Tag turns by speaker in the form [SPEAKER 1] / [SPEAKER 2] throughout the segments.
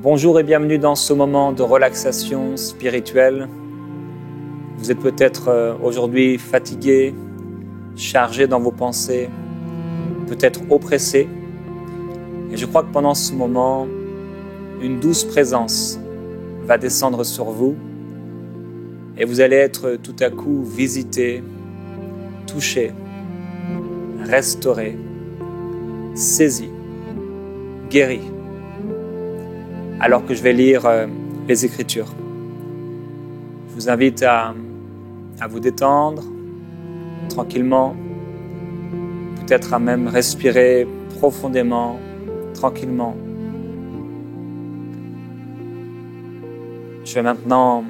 [SPEAKER 1] Bonjour et bienvenue dans ce moment de relaxation spirituelle. Vous êtes peut-être aujourd'hui fatigué, chargé dans vos pensées, peut-être oppressé. Et je crois que pendant ce moment, une douce présence va descendre sur vous et vous allez être tout à coup visité, touché, restauré, saisi, guéri. Alors que je vais lire les Écritures. Je vous invite à vous détendre tranquillement, peut-être à même respirer profondément, tranquillement. Je vais maintenant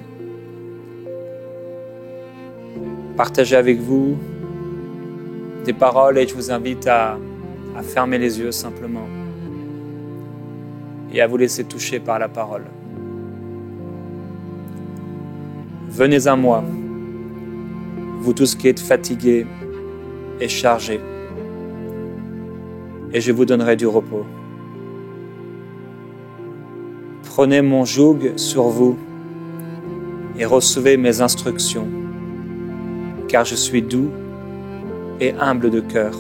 [SPEAKER 1] partager avec vous des paroles et je vous invite à fermer les yeux simplement et à vous laisser toucher par la parole. Venez à moi, vous tous qui êtes fatigués et chargés, et je vous donnerai du repos. Prenez mon joug sur vous et recevez mes instructions, car je suis doux et humble de cœur,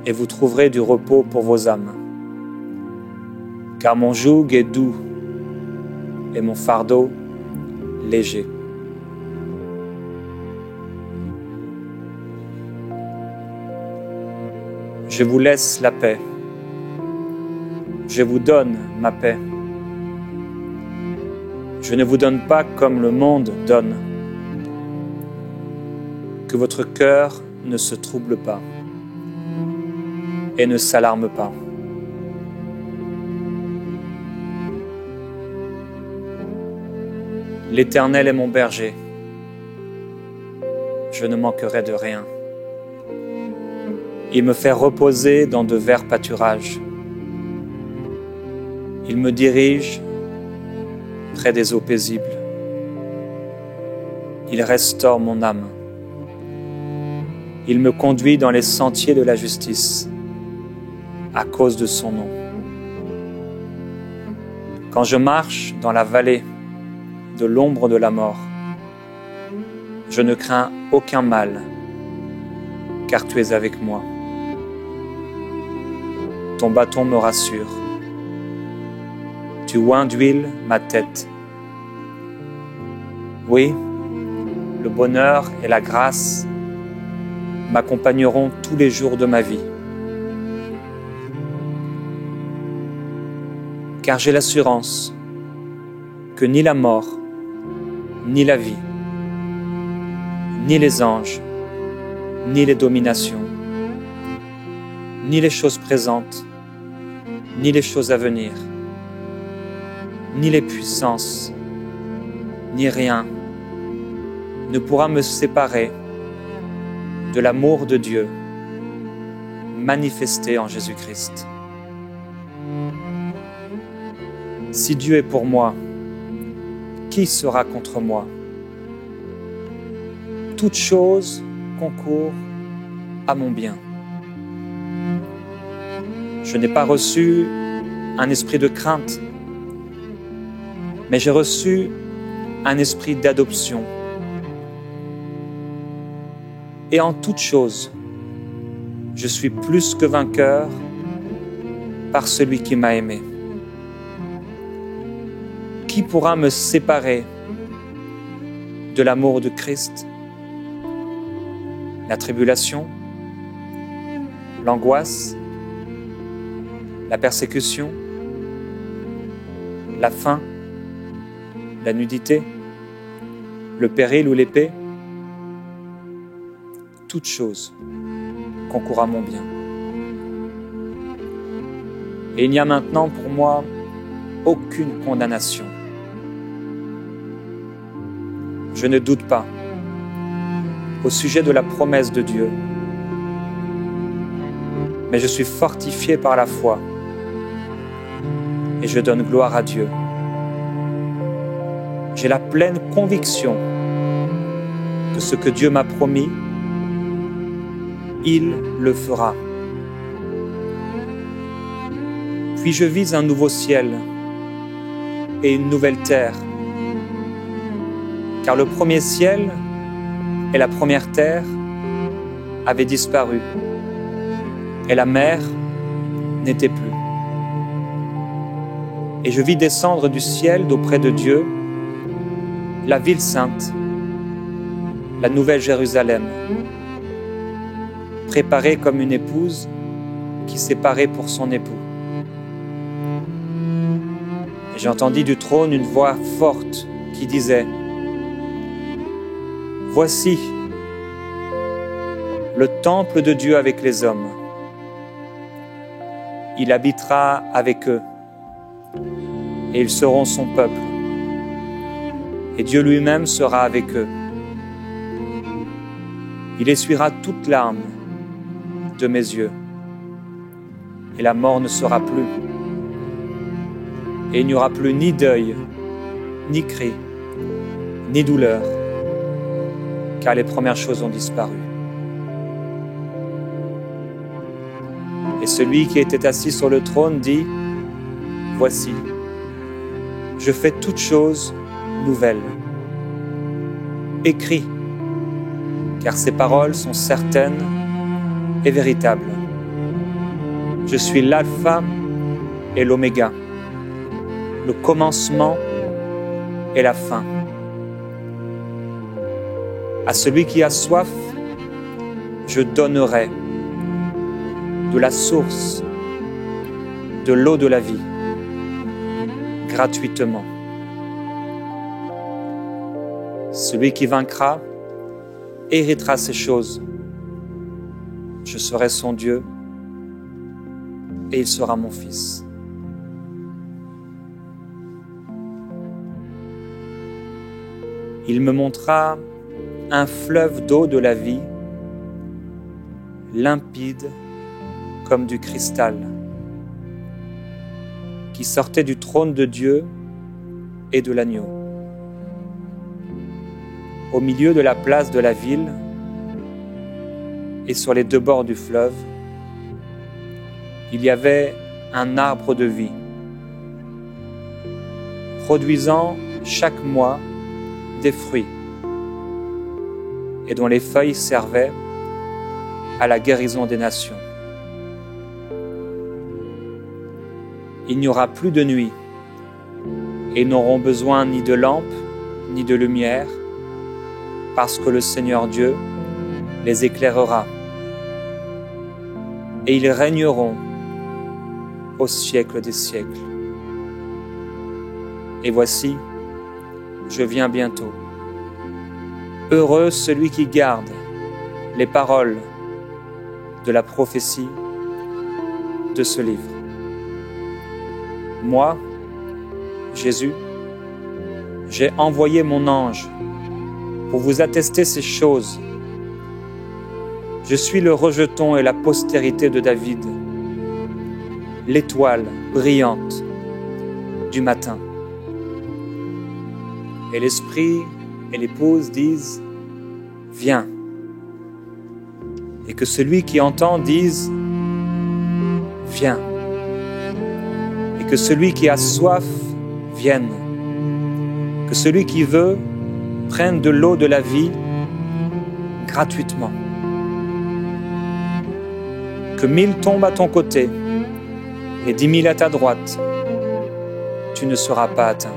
[SPEAKER 1] et vous trouverez du repos pour vos âmes. Car mon joug est doux et mon fardeau léger. Je vous laisse la paix. Je vous donne ma paix. Je ne vous donne pas comme le monde donne. Que votre cœur ne se trouble pas et ne s'alarme pas. L'Éternel est mon berger, je ne manquerai de rien. Il me fait reposer dans de verts pâturages. Il me dirige près des eaux paisibles. Il restaure mon âme. Il me conduit dans les sentiers de la justice, à cause de son nom. Quand je marche dans la vallée de l'ombre de la mort, je ne crains aucun mal, car tu es avec moi. Ton bâton me rassure. Tu oins d'huile ma tête. Oui, le bonheur et la grâce m'accompagneront tous les jours de ma vie. Car j'ai l'assurance que ni la mort, ni la vie, ni les anges, ni les dominations, ni les choses présentes, ni les choses à venir, ni les puissances, ni rien ne pourra me séparer de l'amour de Dieu manifesté en Jésus-Christ. Si Dieu est pour moi, qui sera contre moi? Toute chose concourt à mon bien. Je n'ai pas reçu un esprit de crainte, mais j'ai reçu un esprit d'adoption. Et en toute chose, je suis plus que vainqueur par celui qui m'a aimé. Qui pourra me séparer de l'amour de Christ? La tribulation, l'angoisse, la persécution, la faim, la nudité, le péril ou l'épée? Toute chose concourt à mon bien. Et il n'y a maintenant pour moi aucune condamnation. Je ne doute pas au sujet de la promesse de Dieu, mais je suis fortifié par la foi et je donne gloire à Dieu. J'ai la pleine conviction que ce que Dieu m'a promis, il le fera. Puis je vis un nouveau ciel et une nouvelle terre, car le premier ciel et la première terre avaient disparu, et la mer n'était plus. Et je vis descendre du ciel d'auprès de Dieu la ville sainte, la nouvelle Jérusalem, préparée comme une épouse qui s'est parée pour son époux. Et j'entendis du trône une voix forte qui disait: Voici le temple de Dieu avec les hommes. Il habitera avec eux, et ils seront son peuple. Et Dieu lui-même sera avec eux. Il essuiera toute larme de mes yeux, et la mort ne sera plus. Et il n'y aura plus ni deuil, ni cri, ni douleur, car les premières choses ont disparu. Et celui qui était assis sur le trône dit: Voici, je fais toutes choses nouvelles. Écris, car ces paroles sont certaines et véritables. Je suis l'alpha et l'oméga, le commencement et la fin. À celui qui a soif, je donnerai de la source, de l'eau de la vie, gratuitement. Celui qui vaincra héritera ces choses. Je serai son Dieu et il sera mon fils. Il me montra un fleuve d'eau de la vie, limpide comme du cristal, qui sortait du trône de Dieu et de l'agneau. Au milieu de la place de la ville et sur les deux bords du fleuve, il y avait un arbre de vie, produisant chaque mois des fruits, et dont les feuilles servaient à la guérison des nations. Il n'y aura plus de nuit, et ils n'auront besoin ni de lampe, ni de lumière, parce que le Seigneur Dieu les éclairera. Et ils régneront au siècle des siècles. Et voici, je viens bientôt. Heureux celui qui garde les paroles de la prophétie de ce livre. Moi, Jésus, j'ai envoyé mon ange pour vous attester ces choses. Je suis le rejeton et la postérité de David, l'étoile brillante du matin. Et l'Esprit et l'épouse disent: Viens. Et que celui qui entend dise: Viens. Et que celui qui a soif vienne. Que celui qui veut prenne de l'eau de la vie gratuitement. Que 1000 tombent à ton côté et 10 000 à ta droite, tu ne seras pas atteint.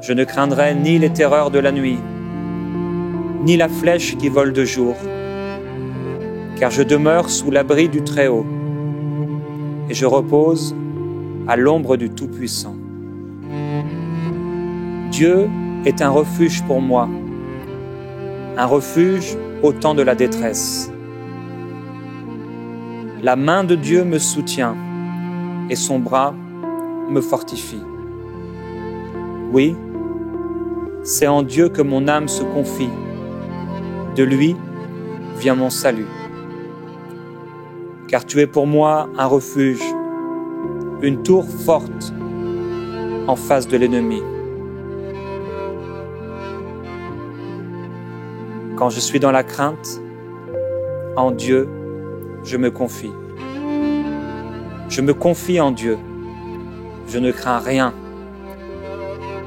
[SPEAKER 1] Je ne craindrai ni les terreurs de la nuit, ni la flèche qui vole de jour, car je demeure sous l'abri du Très-Haut, et je repose à l'ombre du Tout-Puissant. Dieu est un refuge pour moi, un refuge au temps de la détresse. La main de Dieu me soutient et son bras me fortifie. Oui, c'est en Dieu que mon âme se confie. De lui vient mon salut. Car tu es pour moi un refuge, une tour forte en face de l'ennemi. Quand je suis dans la crainte, en Dieu, je me confie. Je me confie en Dieu. Je ne crains rien.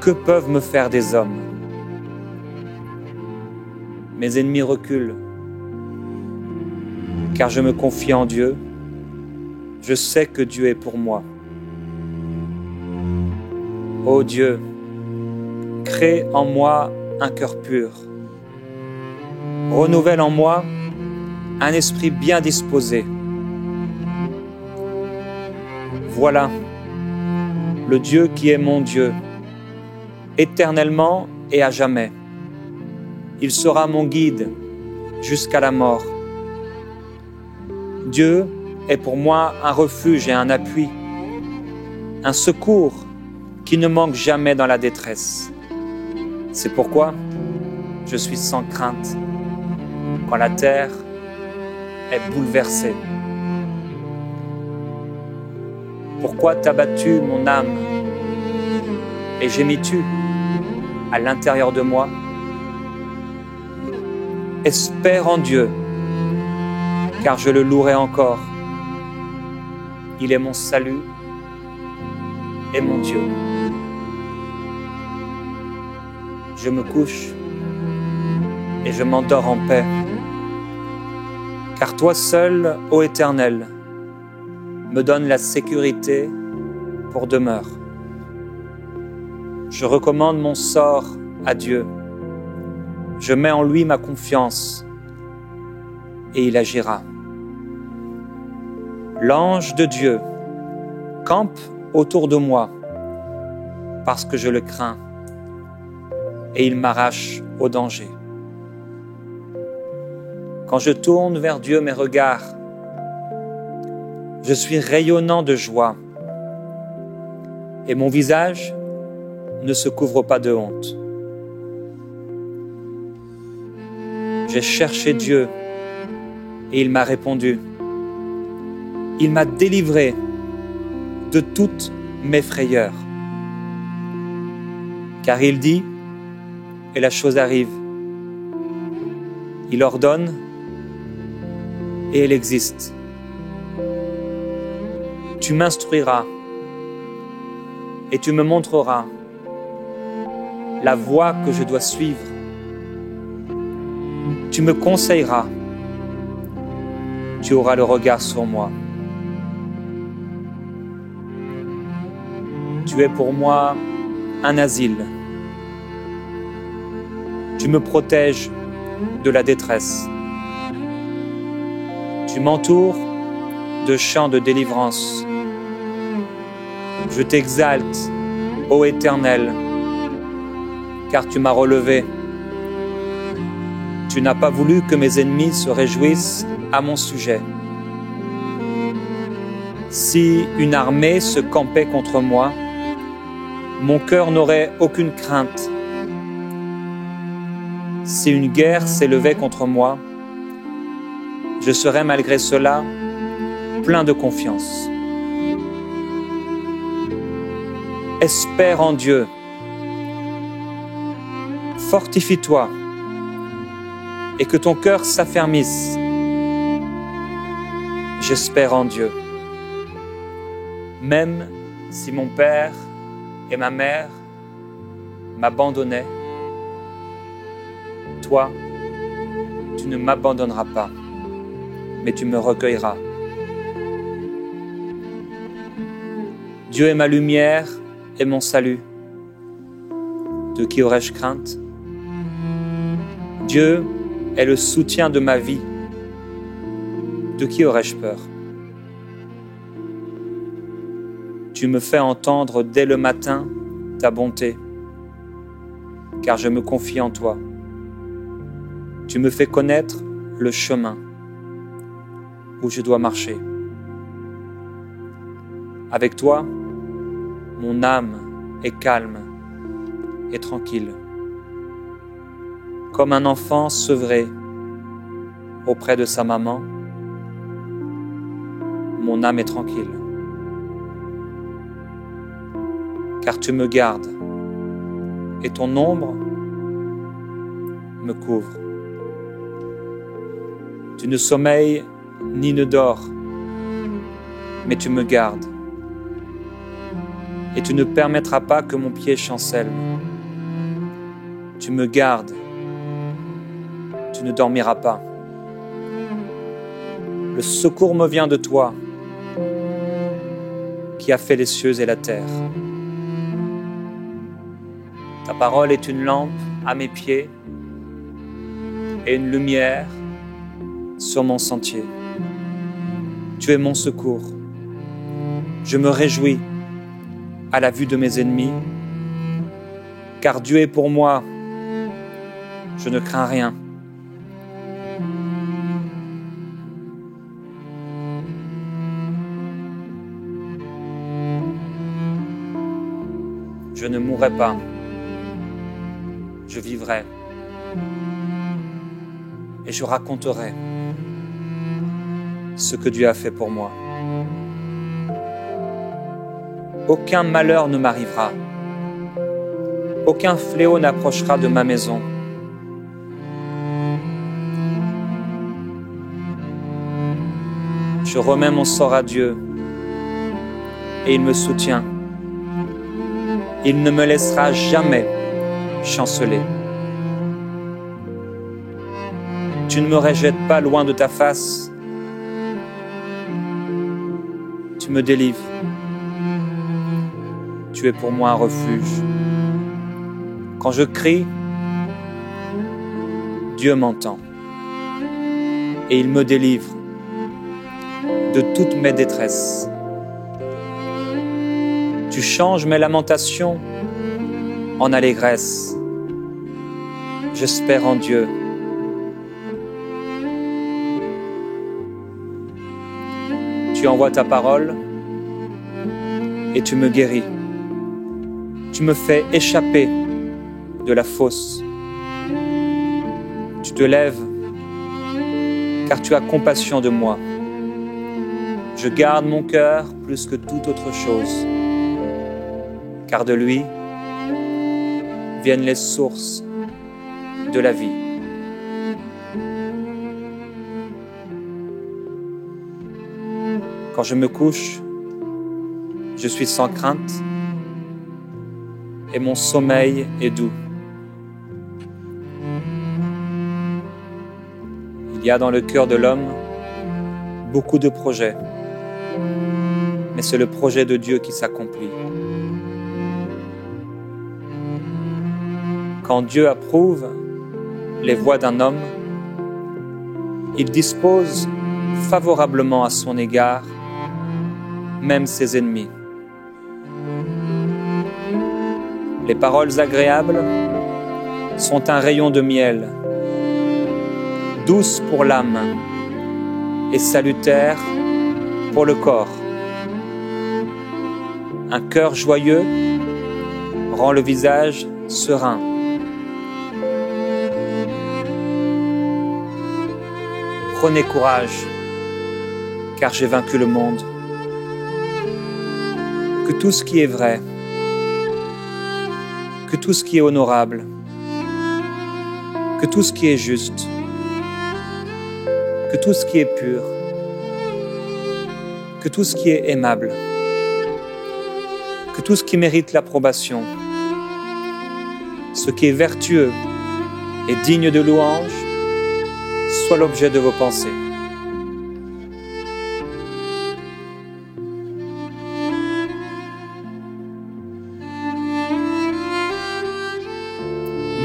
[SPEAKER 1] Que peuvent me faire des hommes? Mes ennemis reculent, car je me confie en Dieu. Je sais que Dieu est pour moi. Ô Dieu, crée en moi un cœur pur. Renouvelle en moi un esprit bien disposé. Voilà le Dieu qui est mon Dieu, éternellement et à jamais. Il sera mon guide jusqu'à la mort. Dieu est pour moi un refuge et un appui, un secours qui ne manque jamais dans la détresse. C'est pourquoi je suis sans crainte quand la terre est bouleversée. Pourquoi t'as battu mon âme et gémis-tu à l'intérieur de moi? Espère en Dieu, car je le louerai encore. Il est mon salut et mon Dieu. Je me couche et je m'endors en paix, car toi seul, ô Éternel, me donne la sécurité pour demeure. Je recommande mon sort à Dieu. Je mets en lui ma confiance et il agira. L'ange de Dieu campe autour de moi parce que je le crains et il m'arrache au danger. Quand je tourne vers Dieu mes regards, je suis rayonnant de joie et mon visage ne se couvre pas de honte. J'ai cherché Dieu et il m'a répondu. Il m'a délivré de toutes mes frayeurs. Car il dit, et la chose arrive. Il ordonne, et elle existe. Tu m'instruiras, et tu me montreras la voie que je dois suivre. Tu me conseilleras, tu auras le regard sur moi. Tu es pour moi un asile. Tu me protèges de la détresse. Tu m'entoures de chants de délivrance. Je t'exalte, ô Éternel, car tu m'as relevé. Tu n'as pas voulu que mes ennemis se réjouissent à mon sujet. Si une armée se campait contre moi, mon cœur n'aurait aucune crainte. Si une guerre s'élevait contre moi, je serais malgré cela plein de confiance. Espère en Dieu. Fortifie-toi et que ton cœur s'affermisse. J'espère en Dieu. Même si mon père et ma mère m'abandonnaient, toi, tu ne m'abandonneras pas, mais tu me recueilleras. Dieu est ma lumière et mon salut. De qui aurais-je crainte? Dieu est le soutien de ma vie. De qui aurais-je peur? Tu me fais entendre dès le matin ta bonté, car je me confie en toi. Tu me fais connaître le chemin où je dois marcher. Avec toi, mon âme est calme et tranquille, comme un enfant sevré auprès de sa maman. Mon âme est tranquille, car tu me gardes et ton ombre me couvre. Tu ne sommeilles ni ne dors, mais tu me gardes. Et tu ne permettras pas que mon pied chancelle. Tu me gardes. Tu ne dormiras pas. Le secours me vient de toi, qui as fait les cieux et la terre. Ta parole est une lampe à mes pieds et une lumière sur mon sentier. Tu es mon secours. Je me réjouis à la vue de mes ennemis, car Dieu est pour moi. Je ne crains rien. Je ne mourrai pas. Je vivrai. Et je raconterai ce que Dieu a fait pour moi. Aucun malheur ne m'arrivera. Aucun fléau n'approchera de ma maison. Je remets mon sort à Dieu et il me soutient. Il ne me laissera jamais chanceler. Tu ne me rejettes pas loin de ta face. Tu me délivres. Tu es pour moi un refuge. Quand je crie, Dieu m'entend et il me délivre de toutes mes détresses. Tu changes mes lamentations en allégresse. J'espère en Dieu. Tu envoies ta parole et tu me guéris. Tu me fais échapper de la fosse. Tu te lèves car tu as compassion de moi. Je garde mon cœur plus que toute autre chose, car de lui viennent les sources de la vie. Quand je me couche, je suis sans crainte et mon sommeil est doux. Il y a dans le cœur de l'homme beaucoup de projets, mais c'est le projet de Dieu qui s'accomplit. Quand Dieu approuve les voies d'un homme, il dispose favorablement à son égard même ses ennemis. Les paroles agréables sont un rayon de miel, douces pour l'âme et salutaires pour le corps. Un cœur joyeux rend le visage serein. Prenez courage, car j'ai vaincu le monde. Que tout ce qui est vrai, que tout ce qui est honorable, que tout ce qui est juste, que tout ce qui est pur, que tout ce qui est aimable, que tout ce qui mérite l'approbation, ce qui est vertueux et digne de louange, soit l'objet de vos pensées.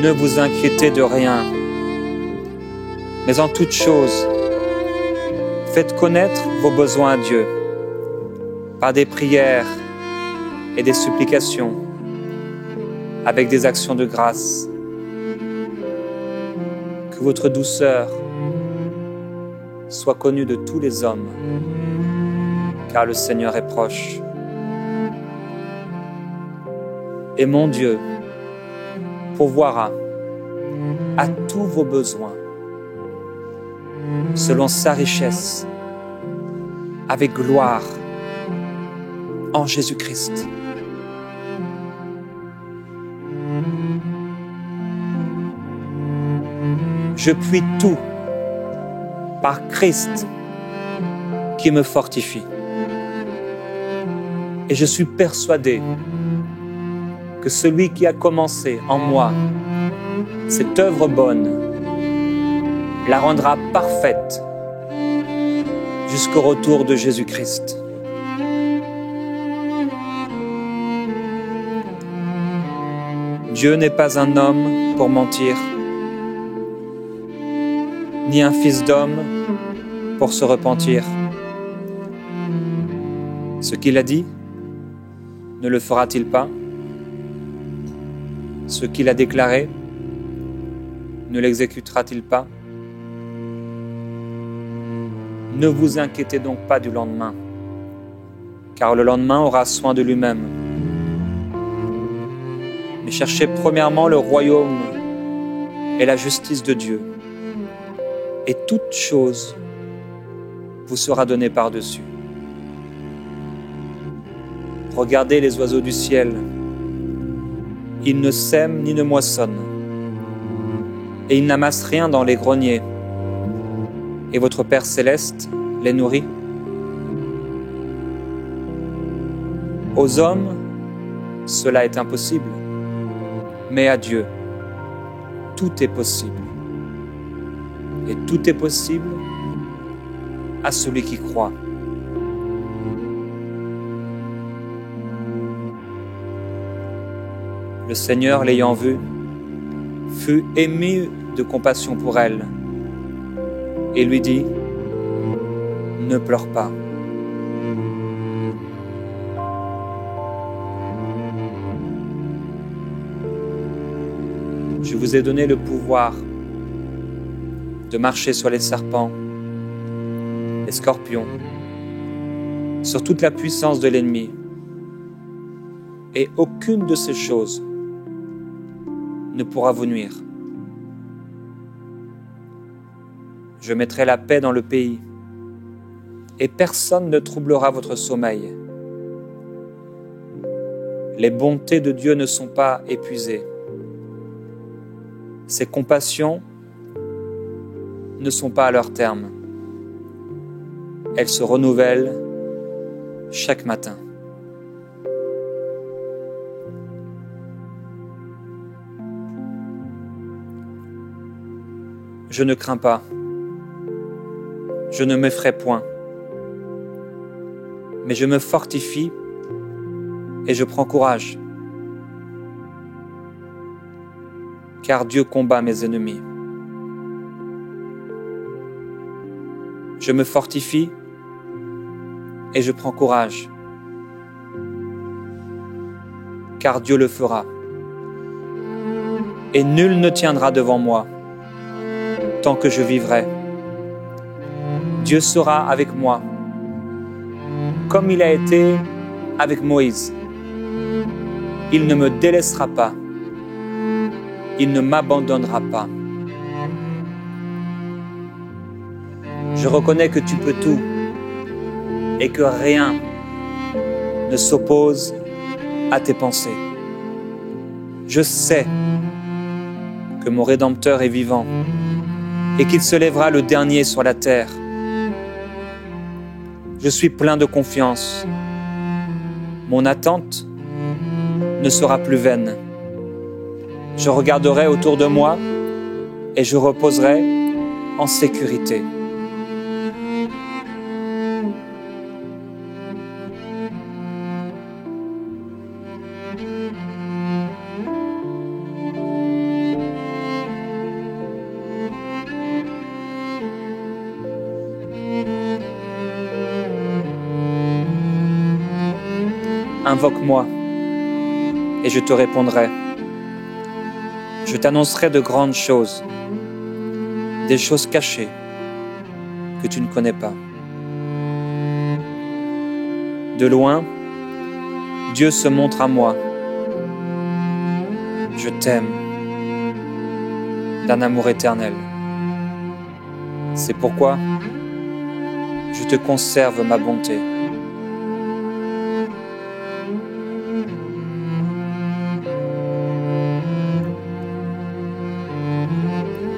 [SPEAKER 1] Ne vous inquiétez de rien, mais en toute chose, faites connaître vos besoins à Dieu par des prières et des supplications, avec des actions de grâce. Que votre douceur soit connue de tous les hommes, car le Seigneur est proche. Et mon Dieu pourvoira à tous vos besoins, selon sa richesse, avec gloire, en Jésus-Christ. Je puis tout par Christ qui me fortifie. Et je suis persuadé que celui qui a commencé en moi cette œuvre bonne la rendra parfaite jusqu'au retour de Jésus-Christ. Dieu n'est pas un homme pour mentir, ni un fils d'homme pour se repentir. Ce qu'il a dit, ne le fera-t-il pas? Ce qu'il a déclaré, ne l'exécutera-t-il pas? Ne vous inquiétez donc pas du lendemain, car le lendemain aura soin de lui-même. Mais cherchez premièrement le royaume et la justice de Dieu, et toute chose vous sera donnée par-dessus. Regardez les oiseaux du ciel, ils ne sèment ni ne moissonnent, et ils n'amassent rien dans les greniers, et votre Père céleste les nourrit. Aux hommes, cela est impossible, mais à Dieu, tout est possible. Et tout est possible à celui qui croit. Le Seigneur, l'ayant vue, fut ému de compassion pour elle et lui dit: ne pleure pas. Je vous ai donné le pouvoir de marcher sur les serpents, les scorpions, sur toute la puissance de l'ennemi, et aucune de ces choses ne pourra vous nuire. Je mettrai la paix dans le pays, et personne ne troublera votre sommeil. Les bontés de Dieu ne sont pas épuisées. Ses compassions ne sont pas à leur terme. Elles se renouvellent chaque matin. Je ne crains pas. Je ne m'effraie point. Mais je me fortifie et je prends courage. Car Dieu combat mes ennemis. Je me fortifie et je prends courage. Car Dieu le fera. Et nul ne tiendra devant moi tant que je vivrai. Dieu sera avec moi, comme il a été avec Moïse. Il ne me délaissera pas. Il ne m'abandonnera pas. Je reconnais que tu peux tout et que rien ne s'oppose à tes pensées. Je sais que mon Rédempteur est vivant et qu'il se lèvera le dernier sur la terre. Je suis plein de confiance. Mon attente ne sera plus vaine. Je regarderai autour de moi et je reposerai en sécurité. Invoque-moi et je te répondrai. Je t'annoncerai de grandes choses, des choses cachées que tu ne connais pas. De loin, Dieu se montre à moi. Je t'aime d'un amour éternel. C'est pourquoi je te conserve ma bonté.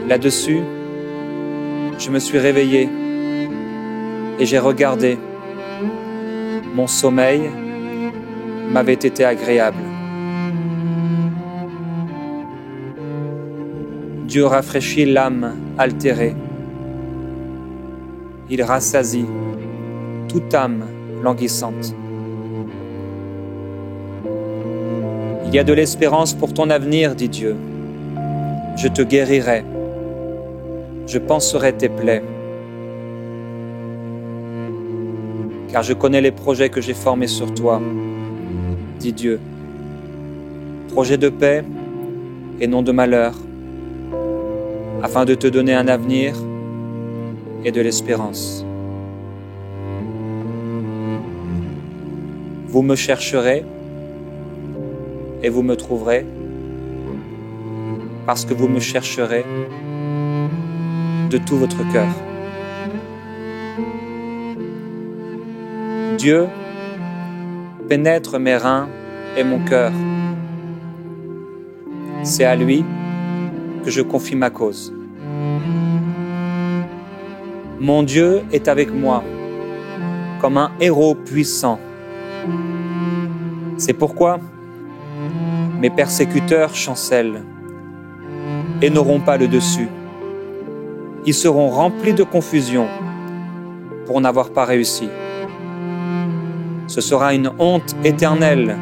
[SPEAKER 1] Là-dessus, je me suis réveillé et j'ai regardé. Mon sommeil m'avait été agréable. Dieu rafraîchit l'âme altérée. Il rassasie toute âme languissante. Il y a de l'espérance pour ton avenir, dit Dieu. Je te guérirai. Je panserai tes plaies. Car je connais les projets que j'ai formés sur toi, dit Dieu. Projets de paix et non de malheur, afin de te donner un avenir et de l'espérance. Vous me chercherez et vous me trouverez, parce que vous me chercherez de tout votre cœur. Dieu pénètre mes reins et mon cœur. C'est à lui que je confie ma cause. Mon Dieu est avec moi, comme un héros puissant. C'est pourquoi mes persécuteurs chancellent et n'auront pas le dessus. Ils seront remplis de confusion pour n'avoir pas réussi. Ce sera une honte éternelle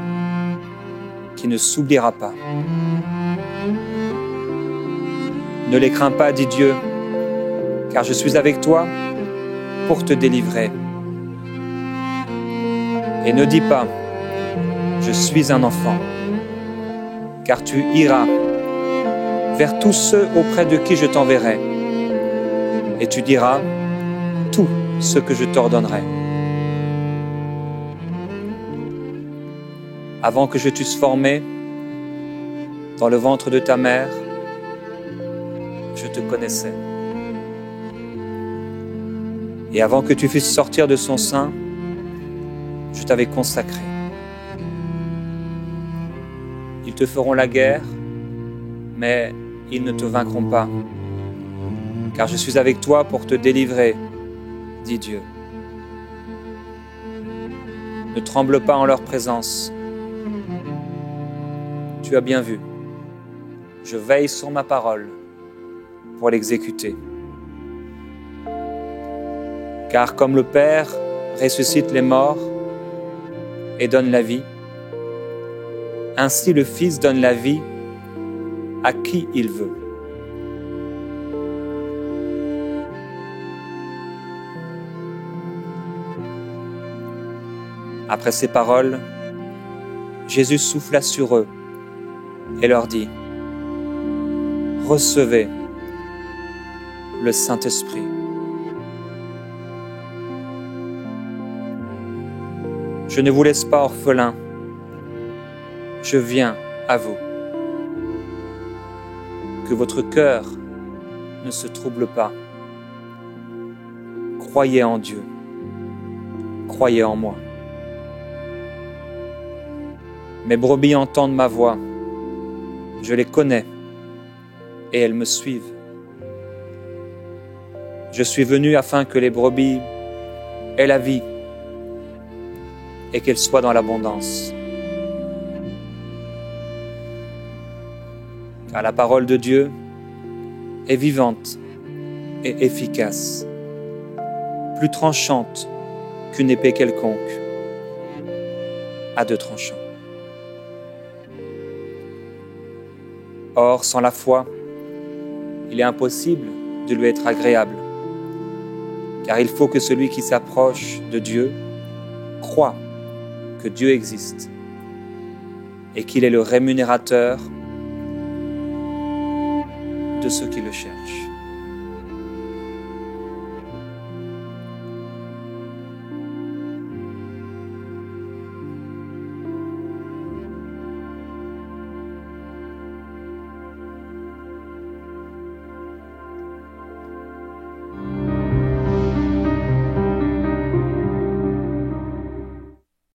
[SPEAKER 1] qui ne s'oubliera pas. Ne les crains pas, dit Dieu, car je suis avec toi pour te délivrer. Et ne dis pas, je suis un enfant, car tu iras vers tous ceux auprès de qui je t'enverrai, et tu diras tout ce que je t'ordonnerai. Avant que je t'eusse formé dans le ventre de ta mère, je te connaissais. Et avant que tu fusses sortir de son sein, je t'avais consacré. Ils te feront la guerre, mais ils ne te vaincront pas, car je suis avec toi pour te délivrer, dit Dieu. Ne tremble pas en leur présence. Tu as bien vu, je veille sur ma parole pour l'exécuter. Car comme le Père ressuscite les morts et donne la vie, ainsi le Fils donne la vie à qui il veut. Après ces paroles, Jésus souffla sur eux et leur dit, « Recevez le Saint-Esprit. Je ne vous laisse pas orphelins, je viens à vous. Que votre cœur ne se trouble pas. Croyez en Dieu, croyez en moi. Mes brebis entendent ma voix, je les connais et elles me suivent. Je suis venu afin que les brebis aient la vie et qu'elles soient dans l'abondance. Car la parole de Dieu est vivante et efficace, plus tranchante qu'une épée quelconque, à deux tranchants. Or, sans la foi, il est impossible de lui être agréable, car il faut que celui qui s'approche de Dieu croit que Dieu existe et qu'il est le rémunérateur de ceux qui le cherchent.